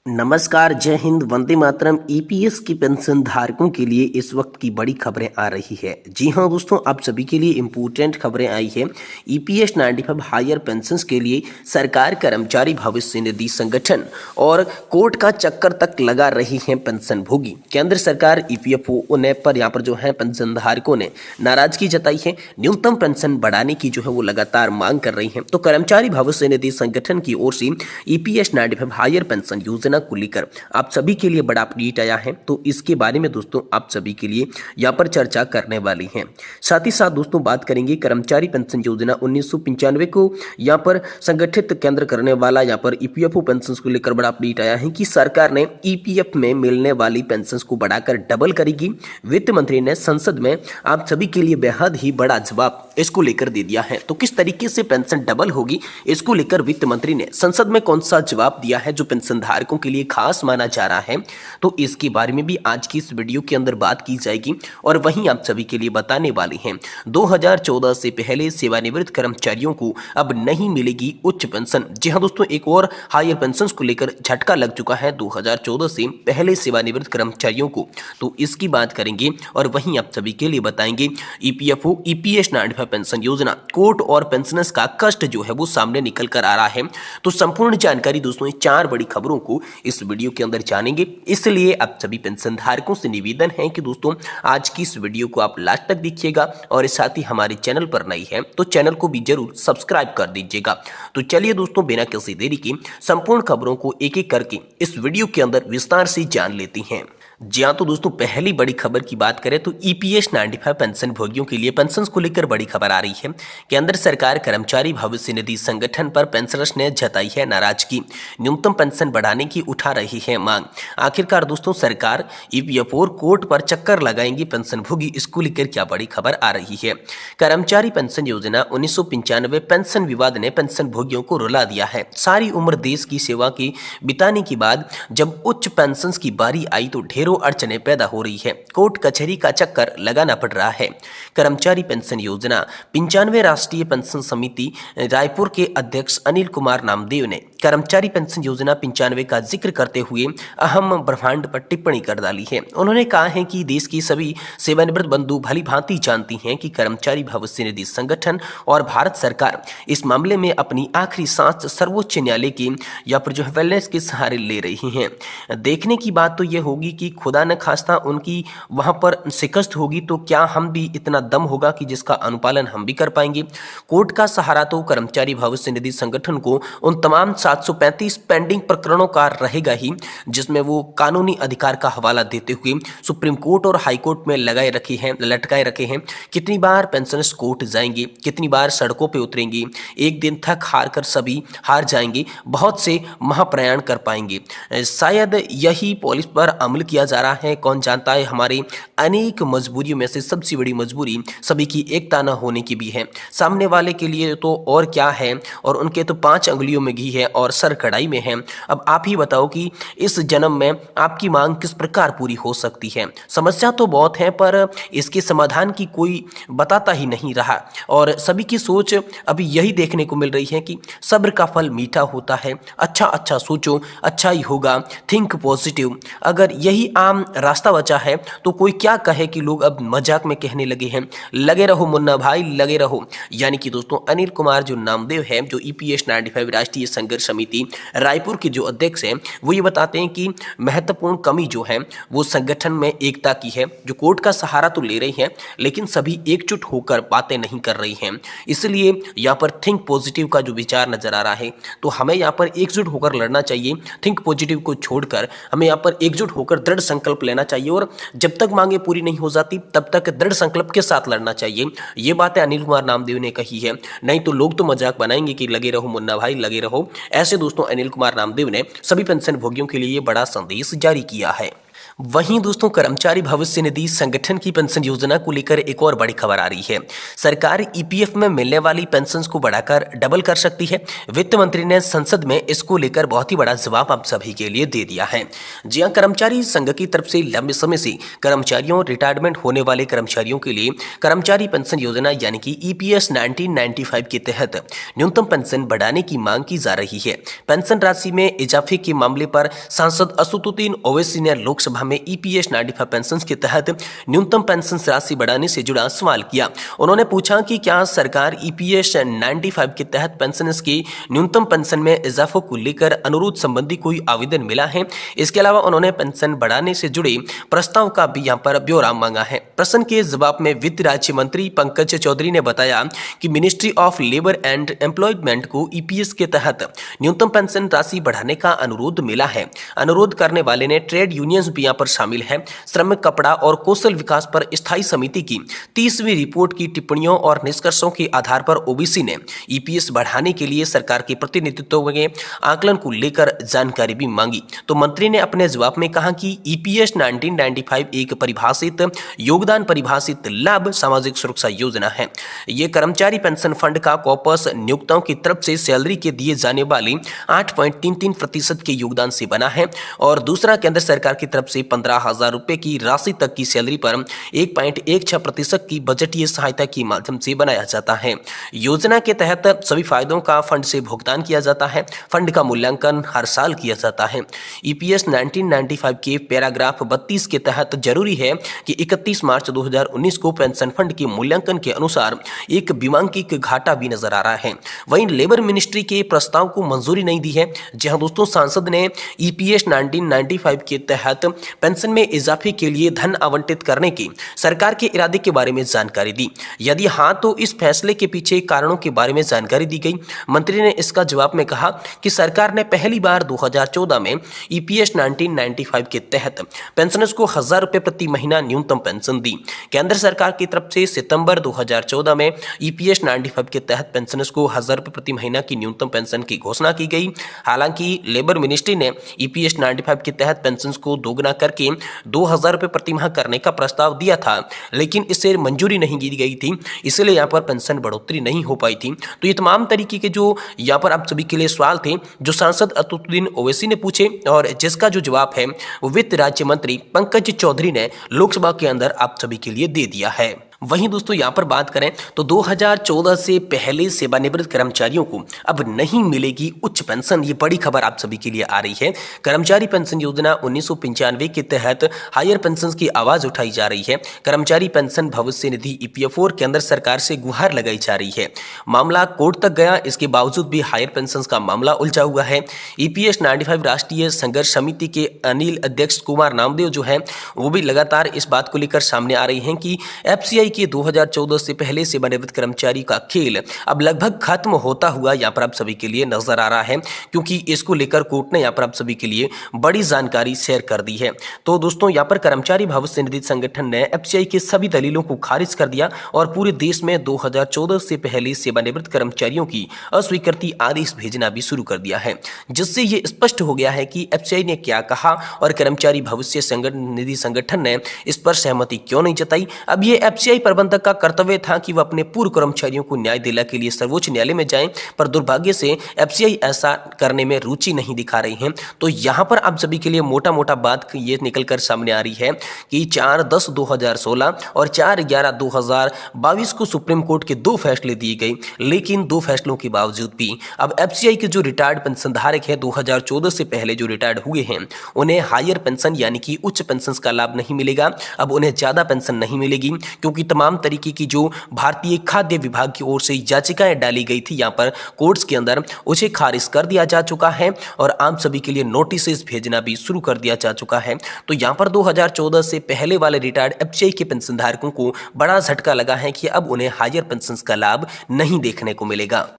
नमस्कार, जय हिंद, वंदे मातरम। ईपीएस की पेंशन धारकों के लिए इस वक्त की बड़ी खबरें आ रही है। जी हां दोस्तों, आप सभी के लिए इम्पोर्टेंट खबरें आई है। ईपीएस 95 हायर पेंशन्स के लिए सरकार, कर्मचारी भविष्य निधि संगठन और कोर्ट का चक्कर तक लगा रही है पेंशन भोगी। केंद्र सरकार ईपीएफओ ने पर यहाँ पर जो है पेंशन धारकों ने नाराजगी जताई है। न्यूनतम पेंशन बढ़ाने की जो है वो लगातार मांग कर रही है। तो कर्मचारी भविष्य निधि संगठन की ओर से ईपीएस 95 हायर पेंशन योजना को लेकर आप सभी के लिए बड़ा अपडेट आया है। तो इसके बारे में दोस्तों आप सभी के लिए यहाँ पर चर्चा करने वाली हैं। साथ ही साथ दोस्तों बात करेंगे कर्मचारी पेंशन योजना 1995 को यहाँ पर संगठित केंद्र करने वाला यहाँ पर ईपीएफओ पेंशन को लेकर बड़ा अपडेट आया है कि सरकार ने ईपीएफ में मिलने वाली पेंशन को बढ़ाकर डबल करेगी। वित्त मंत्री ने संसद में आप सभी के लिए बेहद ही बड़ा जवाब इसको लेकर दे दिया है। तो किस तरीके से पेंशन डबल होगी, इसको लेकर वित्त मंत्री ने संसद में कौन सा जवाब दिया है जो पेंशन धारकों के लिए खास माना जा रहा है, तो इसके बारे में भी आज की इस वीडियो के अंदर बात की जाएगी। और वहीं आप सभी के लिए बताने वाले हैं 2014 से पहले सेवानिवृत्त कर्मचारियों को अब नहीं मिलेगी उच्च पेंशन। जी हां दोस्तों, एक और हायर पेंशन को लेकर झटका लग चुका है 2014 से पहले सेवानिवृत्त कर्मचारियों को, तो इसकी बात करेंगे। और वहीं आप सभी के लिए बताएंगे ईपीएफओ ईपीएस 95 पेंशन योजना, कोर्ट और पेंशनर्स का कष्ट जो है वो सामने निकल कर आ रहा है। तो संपूर्ण जानकारी दोस्तों इन चार बड़ी खबरों को इस वीडियो के अंदर जानेंगे। इसलिए आप सभी पेंशन धारकों से निवेदन है कि दोस्तों आज की इस वीडियो को आप लास्ट तक देखिएगा और साथ ही हमारे चैनल पर नई है तो चैनल को भी जरूर सब्सक्राइब कर दीजिएगा। तो चलिए दोस्तों बिना किसी देरी के संपूर्ण खबरों को एक एक करके इस वीडियो के अंदर विस्तार से जान लेते हैं। जी हाँ, तो दोस्तों पहली बड़ी खबर की बात करें तो ईपीएस 95 पेंशन भोगियों के लिए पेंशन को लेकर बड़ी खबर आ रही है। केंद्र सरकार कर्मचारी भविष्य निधि संगठन पर पेंशनर्स ने जताई है नाराजगी, न्यूनतम पेंशन बढ़ाने की उठा रही है मांग। आखिरकार दोस्तों सरकार ईपीएफओ और कोर्ट पर चक्कर लगाएंगी पेंशन भोगी, इसको लेकर क्या बड़ी खबर आ रही है। कर्मचारी पेंशन योजना 1995 पेंशन विवाद ने पेंशन भोगियों को रुला दिया है। सारी उम्र देश की सेवा की बिताने के बाद जब उच्च पेंशन की बारी आई तो ढेरों अड़चनें पैदा हो रही है। कोर्ट कचहरी का चक्कर लगाना पड़ रहा है। कर्मचारी पेंशन योजना 95 राष्ट्रीय पेंशन समिति रायपुर के अध्यक्ष अनिल कुमार नामदेव ने कर्मचारी पेंशन योजना 95 का जिक्र करते हुए अहम ब्रह्मांड पर टिप्पणी कर डाली है। उन्होंने कहा है कि देश की सभी सेवानिवृत्त बंधु भली भांति जानती हैं कि कर्मचारी भविष्य निधि संगठन और भारत सरकार इस मामले में अपनी आखिरी सांस सर्वोच्च न्यायालय के या पर जो है वेलनेस के सहारे ले रही हैं। देखने की बात तो यह होगी कि खुदा न खास्ता उनकी वहां पर शिकस्त होगी तो क्या हम भी इतना दम होगा कि जिसका अनुपालन हम भी कर पाएंगे। कोर्ट का सहारा तो कर्मचारी भविष्य निधि संगठन को उन तमाम 735 पेंडिंग प्रकरणों का रहेगा ही जिसमें वो कानूनी अधिकार का हवाला देते हुए सुप्रीम कोर्ट और हाई कोर्ट में लटकाए रखे हैं। कितनी बार पेंशनर्स कोर्ट जाएंगे, कितनी बार सड़कों पे उतरेंगे, एक दिन थक हार कर सभी हार जाएंगे, बहुत से महाप्रयाण कर पाएंगे। शायद यही पुलिस पर अमल किया जा रहा है। कौन जानता है, हमारे अनेक मजबूरियों में से सबसे बड़ी मजबूरी सभी की एकता न होने की भी है। सामने वाले के लिए तो और क्या है, और उनके तो 5 अंगुलियों में घी है और सर कढ़ाई में है। अब आप ही बताओ कि इस जन्म में आपकी मांग किस प्रकार पूरी हो सकती है। समस्या तो बहुत है पर इसके समाधान की कोई बताता ही नहीं रहा और सभी की सोच अभी यही देखने को मिल रही है कि सब्र का फल मीठा होता है। अच्छा सोचो, अच्छा ही होगा, थिंक पॉजिटिव। अगर यही आम रास्ता बचा है तो कोई क्या कहे कि लोग अब मजाक में कहने लगे हैं लगे रहो मुन्ना भाई लगे रहो। यानी कि दोस्तों अनिल कुमार जो नामदेव है, जो ईपीएस 95 राष्ट्रीय संघर्ष समिति रायपुर के जो अध्यक्ष हैं, वो ये बताते हैं कि महत्वपूर्ण कमी जो है वो संगठन में एकता की है। जो कोर्ट का सहारा तो ले रही है लेकिन सभी एकजुट होकर बातें नहीं कर रही हैं। इसलिए यहाँ पर थिंक पॉजिटिव का जो विचार नजर आ रहा है तो हमें यहाँ पर एकजुट होकर लड़ना चाहिए। थिंक पॉजिटिव को छोड़कर हमें यहाँ पर एकजुट होकर दृढ़ संकल्प लेना चाहिए और जब तक मांगे पूरी नहीं हो जाती तब तक दृढ़ संकल्प के साथ लड़ना चाहिए। ये बातें अनिल कुमार नामदेव ने कही है। नहीं तो लोग तो मजाक बनाएंगे कि लगे रहो मुन्ना भाई लगे रहो। ऐसे दोस्तों अनिल कुमार नामदेव ने सभी पेंशन भोगियों के लिए बड़ा संदेश जारी किया है। वहीं दोस्तों कर्मचारी भविष्य निधि संगठन की पेंशन योजना को लेकर एक और बड़ी खबर आ रही है। सरकार ईपीएफ में मिलने वाली पेंशन को बढ़ाकर डबल कर सकती है। वित्त मंत्री ने संसद में इसको लेकर बहुत ही बड़ा जवाब आप सभी के लिए दे दिया है। जी हां, कर्मचारी संघ की तरफ से लंबे समय से कर्मचारियों, रिटायरमेंट होने वाले कर्मचारियों के लिए कर्मचारी पेंशन योजना यानी कि ईपीएस 1995 के तहत न्यूनतम पेंशन बढ़ाने की मांग की जा रही है। पेंशन राशि में इजाफे के मामले पर सांसद असदुद्दीन ओवैसी ने लोकसभा में ईपीएस 95 पेंशन के तहत न्यूनतम पेंशन राशि बढ़ाने से जुड़ा सवाल किया। उन्होंने पूछा कि क्या सरकार ईपीएस 95 के तहत पेंशन की न्यूनतम पेंशन में इजाफे को लेकर अनुरोध संबंधी कोई आवेदन मिला है। इसके अलावा उन्होंने पेंशन बढ़ाने से जुड़े प्रस्ताव का भी यहाँ पर ब्यौरा मांगा है। प्रश्न के जवाब में वित्त राज्य मंत्री पंकज चौधरी ने बताया कि ministry of labour and employment को ईपीएस के तहत न्यूनतम पेंशन राशि बढ़ाने का अनुरोध मिला है। अनुरोध करने वाले ने ट्रेड यूनियंस भी यहाँ पर शामिल है। श्रमिक कपड़ा और कौशल विकास पर स्थायी समिति की 30वीं रिपोर्ट की टिप्पणियों और निष्कर्षों के आधार पर ओबीसी ने ईपीएस बढ़ाने के लिए सरकार के प्रतिनिधित्व के आकलन को लेकर जानकारी भी मांगी। तो मंत्री ने अपने जवाब में कहा कि ईपीएस 1995 एक परिभाषित योगदान परिभाषित लाभ सामाजिक सुरक्षा योजना है। ये कर्मचारी पेंशन फंड का कॉर्पस नियोक्ताओं की तरफ से सैलरी के दिए जाने वाली 8.33% के योगदान से बना है और दूसरा केंद्र सरकार की तरफ से 15,000 रुपए की राशि तक की सैलरी पर 1.16% की बजटीय सहायता के माध्यम से बनाया जाता है। योजना के तहत सभी फायदों का फंड से भुगतान किया जाता है। फंड का मूल्यांकन हर साल किया जाता है। ईपीएस 1995 के पैराग्राफ 32 के तहत जरूरी है कि 31 मार्च 2019 को पेंशन फंड के मूल्यांकन के अनुसार एक बीमांकित घाटा भी नजर आ रहा है। वहीं लेबर मिनिस्ट्री के प्रस्ताव को मंजूरी नहीं दी है। जहां दोस्तों सांसद ने ईपीएस 1995 के तहत पेंशन में इजाफे के लिए धन आवंटित करने की सरकार के इरादे के बारे में जानकारी दी। यदि हाँ तो इस फैसले के पीछे कारणों के बारे में जानकारी दी गई। मंत्री ने इसका जवाब में कहा कि सरकार ने पहली बार 2014 में ईपीएस 1995 के तहत पेंशनर्स को 1,000 रुपए प्रति महीना न्यूनतम पेंशन दी। केंद्र सरकार की तरफ से सितंबर 2014 में ईपीएस 95 के तहत पेंशनर्स को 1,000 रुपए प्रति महीना की न्यूनतम पेंशन की घोषणा की गई। हालांकि लेबर मिनिस्ट्री ने ईपीएस 95 के तहत पेंशन को दोगुना करके 2,000 रुपए प्रति माह करने का प्रस्ताव दिया था, लेकिन इसे मंजूरी नहीं दी गई थी, इसलिए यहाँ पर पेंशन बढ़ोतरी नहीं हो पाई थी। तो ये तमाम तरीके के जो यहाँ पर आप सभी के लिए सवाल थे जो सांसद असदुद्दीन ओवैसी ने पूछे और जिसका जो जवाब है वो वित्त राज्य मंत्री पंकज चौधरी ने लोकसभा के अंदर आप सभी के लिए दे दिया है। वहीं दोस्तों यहाँ पर बात करें तो 2014 से पहले सेवानिवृत्त कर्मचारियों को अब नहीं मिलेगी उच्च पेंशन। ये बड़ी खबर आप सभी के लिए आ रही है। कर्मचारी पेंशन योजना 1995 के तहत हायर पेंशन की आवाज उठाई जा रही है। कर्मचारी पेंशन भविष्य निधि ईपीएफ और केंद्र सरकार से गुहार लगाई जा रही है। मामला कोर्ट तक गया, इसके बावजूद भी हायर पेंशन का मामला उलझा हुआ है। ईपीएस 95 राष्ट्रीय संघर्ष समिति के अनिल अध्यक्ष कुमार नामदेव जो है वो भी लगातार इस बात को लेकर सामने आ रही हैं कि एफसीआई कि 2014 से पहले सेवानिवृत्त कर्मचारी का खेल अब लगभग खत्म होता हुआ यहाँ पर आप सभी के लिए नजर आ रहा है, क्योंकि इसको लेकर कोर्ट ने यहाँ पर आप सभी के लिए बड़ी जानकारी शेयर कर दी है। तो दोस्तों यहाँ पर कर्मचारी भविष्य निधि संगठन ने एफसीआई के सभी दलीलों को खारिज कर दिया और पूरे देश में 2014 से पहले सेवानिवृत्त कर्मचारियों की अस्वीकृति आदेश भेजना भी शुरू कर दिया है, जिससे ये स्पष्ट हो गया है कि एफसीआई ने क्या कहा और कर्मचारी भविष्य निधि संगठन ने इस पर सहमति क्यों नहीं जताई। अब ये एफसीआई प्रबंधक का कर्तव्य था कि वह अपने पूर्व कर्मचारियों को न्याय दिला के लिए सर्वोच्च न्यायालय में जाएं, पर दुर्भाग्य से एफसीआई ऐसा करने में रुचि नहीं दिखा रही है। तो यहां पर आप सभी के लिए मोटा बात ये निकलकर सामने आ रही है कि 4/10/2016 और 4/11/2022 को सुप्रीम कोर्ट के 2 फैसले दिए गए, लेकिन 2 फैसलों के बावजूद भी अब एफसीआई के जो रिटायर्ड पेंशन धारक है 2014 से पहले जो रिटायर्ड हुए हैं उन्हें हायर पेंशन यानी कि उच्च पेंशन का लाभ नहीं मिलेगा। अब उन्हें ज्यादा पेंशन नहीं मिलेगी, क्योंकि तमाम तरीके की जो भारतीय खाद्य विभाग की ओर से याचिकाएं डाली गई थी यहाँ पर कोर्ट्स के अंदर, उसे खारिज कर दिया जा चुका है और आप सभी के लिए नोटिस भेजना भी शुरू कर दिया जा चुका है। तो यहाँ पर 2014 से पहले वाले रिटायर्ड एफसीआई के पेंशन धारकों को बड़ा झटका लगा है कि अब उन्हें हायर पेंशन का लाभ नहीं देखने को मिलेगा।